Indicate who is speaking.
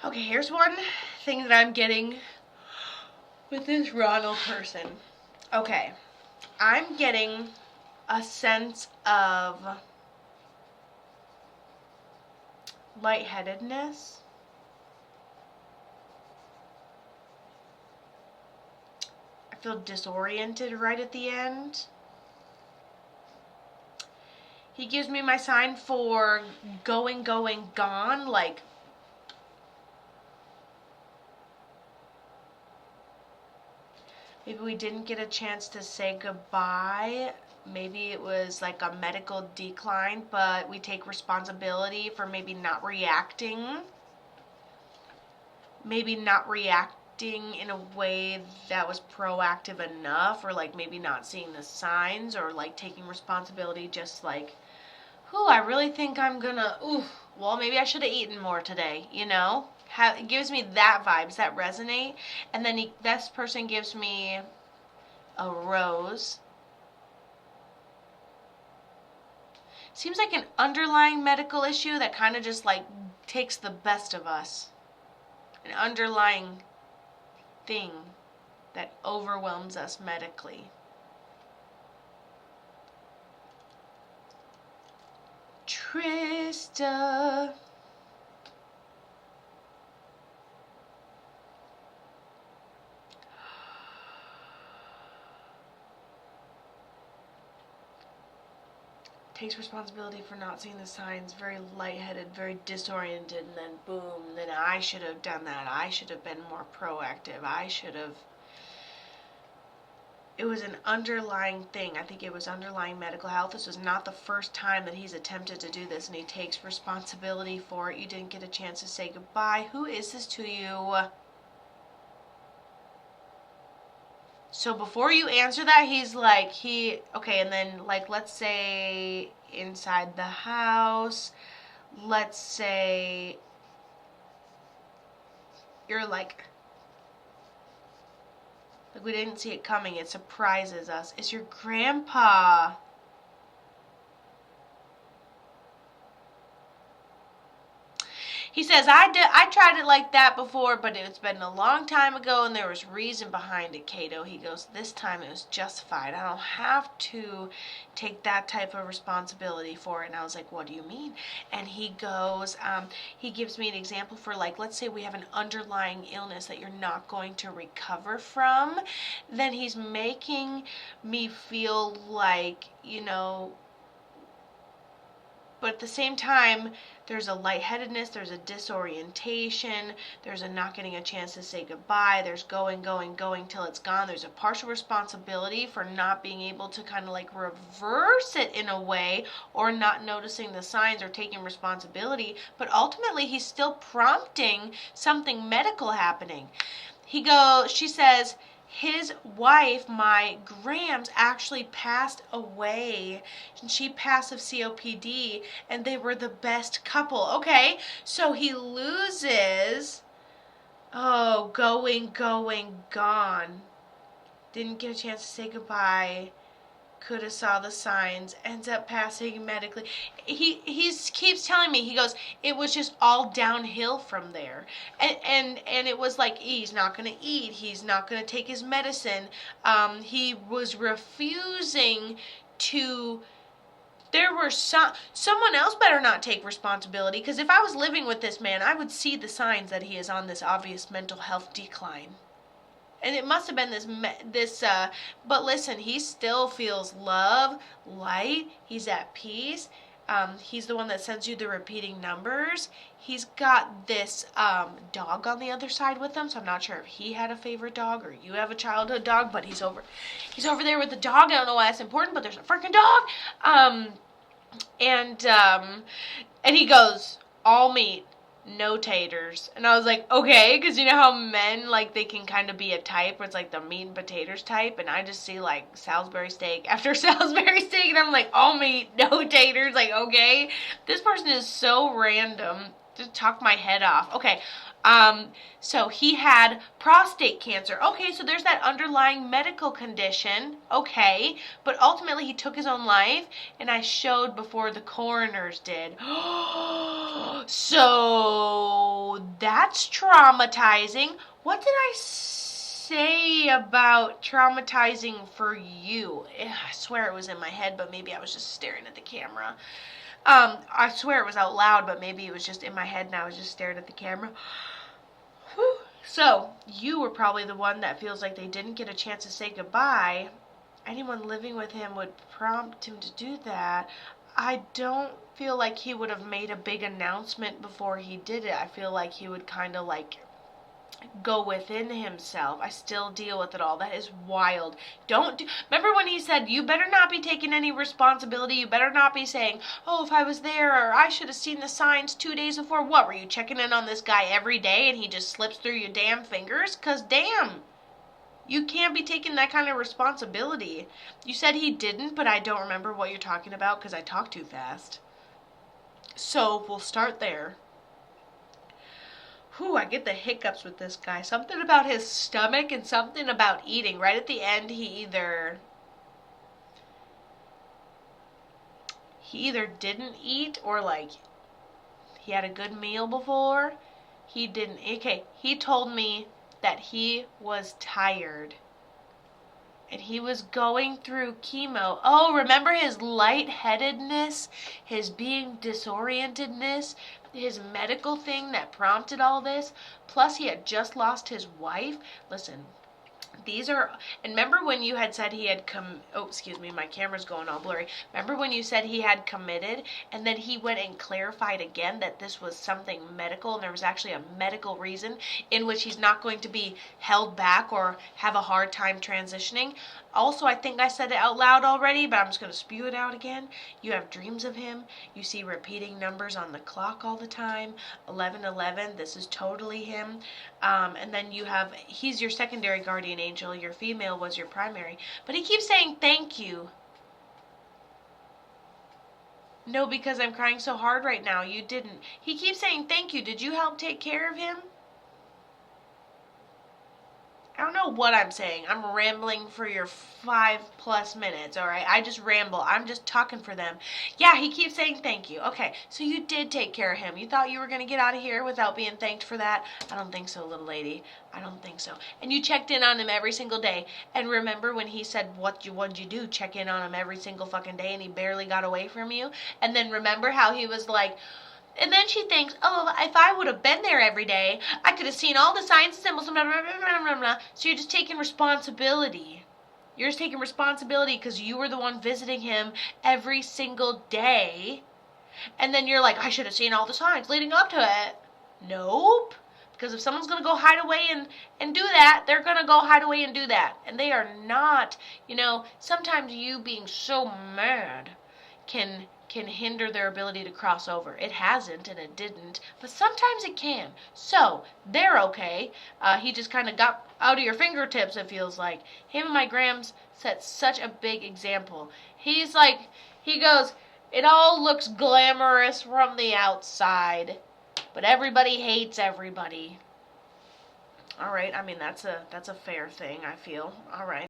Speaker 1: Okay, here's one thing that I'm getting with this Ronald person. Okay, I'm getting a sense of lightheadedness. I feel disoriented right at the end. He gives me my sign for going, gone, like maybe we didn't get a chance to say goodbye. Maybe it was like a medical decline, but we take responsibility for maybe not reacting. Maybe not reacting in a way that was proactive enough, or like maybe not seeing the signs, or like taking responsibility just like, I really think I'm gonna, well, maybe I should have eaten more today, you know? It gives me that vibe. Does that resonate? And then this person gives me a rose. Seems like an underlying medical issue that kind of just like takes the best of us. An underlying thing that overwhelms us medically. Trista. Takes responsibility for not seeing the signs, very lightheaded, very disoriented, and then boom, then I should have done that. I should have been more proactive. It was an underlying thing. I think it was underlying medical health. This was not the first time that he's attempted to do this, and he takes responsibility for it. You didn't get a chance to say goodbye. Who is this to you? So before you answer that, he's like, okay, and then like, let's say inside the house, let's say you're like we didn't see it coming. It surprises us. It's your grandpa. He says, I tried it like that before, but it's been a long time ago, and there was reason behind it, Kato. He goes, this time it was justified. I don't have to take that type of responsibility for it. And I was like, what do you mean? And he goes, he gives me an example for, like, let's say we have an underlying illness that you're not going to recover from. Then he's making me feel like, but at the same time, there's a lightheadedness, there's a disorientation, there's a not getting a chance to say goodbye, there's going till it's gone. There's a partial responsibility for not being able to kind of like reverse it in a way, or not noticing the signs or taking responsibility. But ultimately, he's still prompting something medical happening. She says, his wife, my Grams, actually passed away. And she passed of COPD, and they were the best couple. Okay, so he loses. Oh, going, gone. Didn't get a chance to say goodbye. Could have saw the signs, ends up passing medically. He keeps telling me, he goes, it was just all downhill from there. And it was like, he's not going to eat, he's not going to take his medicine. He was refusing to. There were someone else better not take responsibility, because if I was living with this man, I would see the signs that he is on this obvious mental health decline. And it must have been but listen, he still feels love, light, he's at peace. He's the one that sends you the repeating numbers. He's got this dog on the other side with him, so I'm not sure if he had a favorite dog or you have a childhood dog, but he's over there with the dog. I don't know why that's important, but there's a freaking dog. And he goes, all meat, no taters. And I was like, okay, because you know how men, like, they can kind of be a type where it's like the meat and potatoes type, and I just see like Salisbury steak after Salisbury steak, and I'm like, all meat, no taters. Like, okay, this person is so random. Just talk my head off. Okay, so he had prostate cancer. Okay, so there's that underlying medical condition. Okay, but ultimately he took his own life, and I showed before the coroners did. So that's traumatizing. What did I say about traumatizing for you? I swear it was in my head, but maybe I was just staring at the camera. I swear it was out loud, but maybe it was just in my head and I was just staring at the camera. Whew. So, you were probably the one that feels like they didn't get a chance to say goodbye. Anyone living with him would prompt him to do that. I don't feel like he would have made a big announcement before he did it. I feel like he would kind of like go within himself. I still deal with it all. That is wild. Remember when he said, you better not be taking any responsibility. You better not be saying, oh, if I was there, or I should have seen the signs 2 days before. What, were you checking in on this guy every day and he just slips through your damn fingers? Because damn, you can't be taking that kind of responsibility. You said he didn't, but I don't remember what you're talking about because I talk too fast. So we'll start there. Whew, I get the hiccups with this guy. Something about his stomach and something about eating. Right at the end, he either didn't eat or like he had a good meal before. He didn't. Okay, he told me that he was tired. And he was going through chemo. Oh, remember his lightheadedness, his being disorientedness, his medical thing that prompted all this. Plus, he had just lost his wife. Listen, and remember when you had said he had oh, excuse me, my camera's going all blurry. Remember when you said he had committed, and then he went and clarified again that this was something medical, and there was actually a medical reason in which he's not going to be held back or have a hard time transitioning. Also, I think I said it out loud already, but I'm just going to spew it out again. You have dreams of him. You see repeating numbers on the clock all the time. 1111, this is totally him. And then he's your secondary guardian angel. Your female was your primary. But he keeps saying thank you. No, because I'm crying so hard right now. You didn't. He keeps saying thank you. Did you help take care of him? I don't know what I'm saying. I'm rambling for your 5+ minutes, alright? I just ramble. I'm just talking for them. Yeah, he keeps saying thank you. Okay, so you did take care of him. You thought you were going to get out of here without being thanked for that? I don't think so, little lady. I don't think so. And you checked in on him every single day. And remember when he said, what'd you do? Check in on him every single fucking day and he barely got away from you? And then remember how he was like... And then she thinks, oh, if I would have been there every day, I could have seen all the signs and symbols, blah, blah, blah, blah, blah. So you're just taking responsibility. You're just taking responsibility because you were the one visiting him every single day. And then you're like, I should have seen all the signs leading up to it. Nope. Because if someone's going to go hide away and do that, they're going to go hide away and do that. And they are not, sometimes you being so mad can hinder their ability to cross over. It hasn't and it didn't, but sometimes it can. So, they're okay. He just kind of got out of your fingertips, it feels like. Him and my Grams set such a big example. He goes, it all looks glamorous from the outside, but everybody hates everybody. All right, I mean, that's a fair thing, I feel. All right.